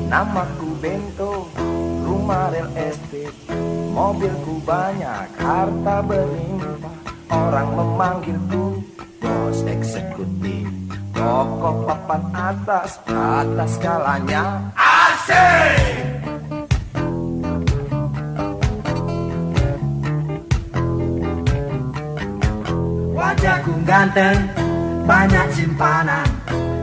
Namaku Bento, rumah real estate, mobilku banyak, harta berlimpah. Orang memanggilku bos eksekutif, pokok papan atas, atas skalanya asik. Wajahku ganteng, banyak simpanan,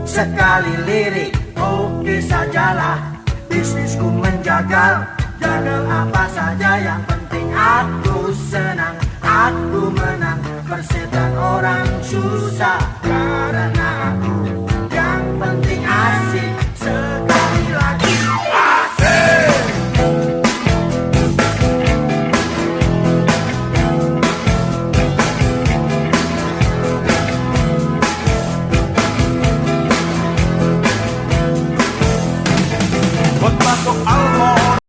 sekali lirik, oke sajalah. Bisnisku menjagal, jagal apa saja, yang penting aku senang, aku menang. Persetan orang susah.